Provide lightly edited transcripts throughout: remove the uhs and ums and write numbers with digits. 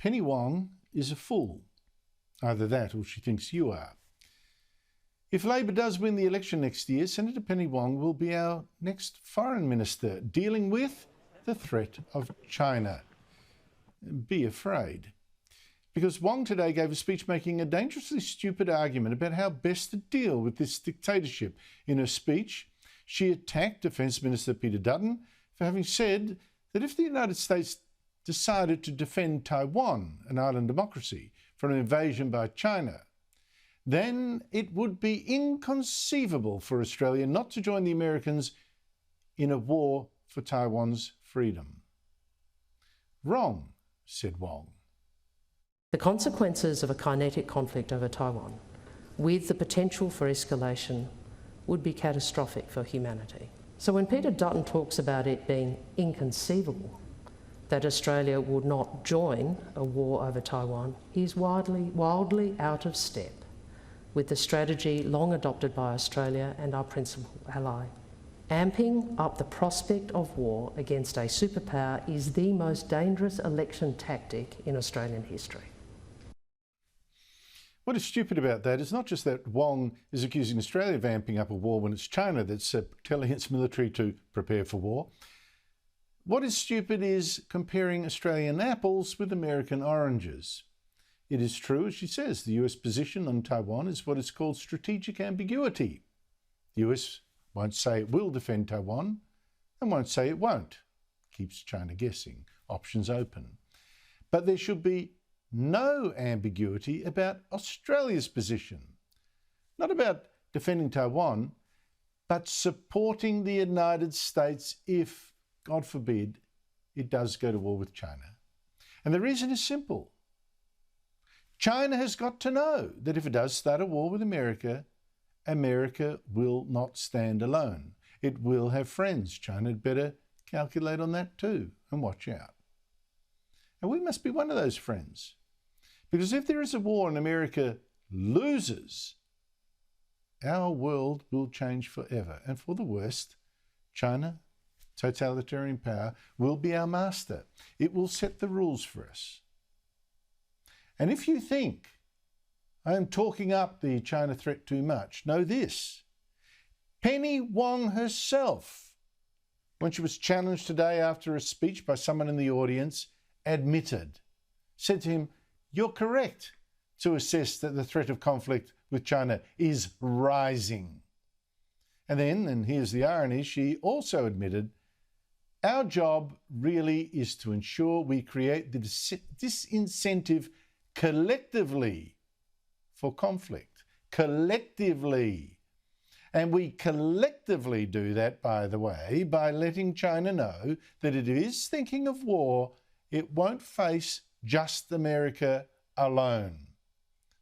Penny Wong is a fool. Either that or she thinks you are. If Labor does win the election next year, Senator Penny Wong will be our next foreign minister dealing with the threat of China. Be afraid. Because Wong today gave a speech making a dangerously stupid argument about how best to deal with this dictatorship. In her speech, she attacked Defence Minister Peter Dutton for having said that if the United States decided to defend Taiwan, an island democracy, from an invasion by China, then it would be inconceivable for Australia not to join the Americans in a war for Taiwan's freedom. Wrong, said Wong. The consequences of a kinetic conflict over Taiwan, with the potential for escalation, would be catastrophic for humanity. So when Peter Dutton talks about it being inconceivable that Australia would not join a war over Taiwan, he is wildly out of step with the strategy long adopted by Australia and our principal ally. Amping up the prospect of war against a superpower is the most dangerous election tactic in Australian history. What is stupid about that is not just that Wong is accusing Australia of amping up a war when it's China that's telling its military to prepare for war. What is stupid is comparing Australian apples with American oranges. It is true, as she says, the US position on Taiwan is what is called strategic ambiguity. The US won't say it will defend Taiwan and won't say it won't. Keeps China guessing, options open. But there should be no ambiguity about Australia's position. Not about defending Taiwan, but supporting the United States if, God forbid, it does go to war with China. And the reason is simple. China has got to know that if it does start a war with America, America will not stand alone. It will have friends. China had better calculate on that too and watch out. And we must be one of those friends. Because if there is a war and America loses, our world will change forever. And for the worst, China, totalitarian power, will be our master. It will set the rules for us. And if you think I am talking up the China threat too much, know this. Penny Wong herself, when she was challenged today after a speech by someone in the audience, said to him, "You're correct to assess that the threat of conflict with China is rising." And then, and here's the irony, she also admitted, our job really is to ensure we create the disincentive collectively for conflict. Collectively. And we collectively do that, by the way, by letting China know that if it is thinking of war, it won't face just America alone.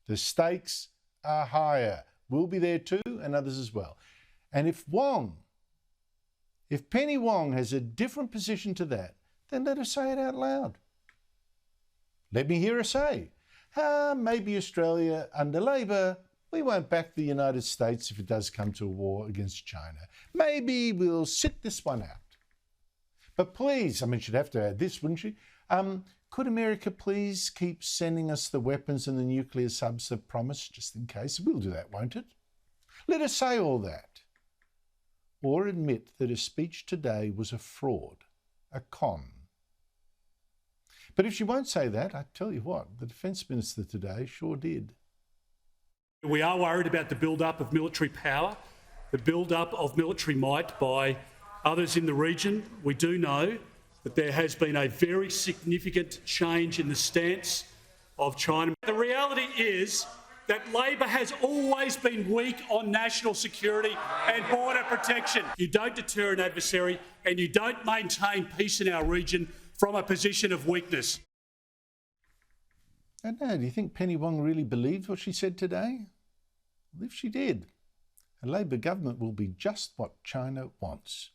The stakes are higher. We'll be there too, and others as well. And if Penny Wong has a different position to that, then let her say it out loud. Let me hear her say, maybe Australia under Labor, we won't back the United States if it does come to a war against China. Maybe we'll sit this one out. But please, she'd have to add this, wouldn't she? Could America please keep sending us the weapons and the nuclear subs they've promised, just in case? We'll do that, won't it? Let us say all that. Or admit that her speech today was a fraud, a con. But if she won't say that, I tell you what, the Defence Minister today sure did. We are worried about the build-up of military power, the build-up of military might by others in the region. We do know that there has been a very significant change in the stance of China. The reality is that Labor has always been weak on national security and border protection. You don't deter an adversary and you don't maintain peace in our region from a position of weakness. I don't know, do you think Penny Wong really believed what she said today? Well, if she did, a Labor government will be just what China wants.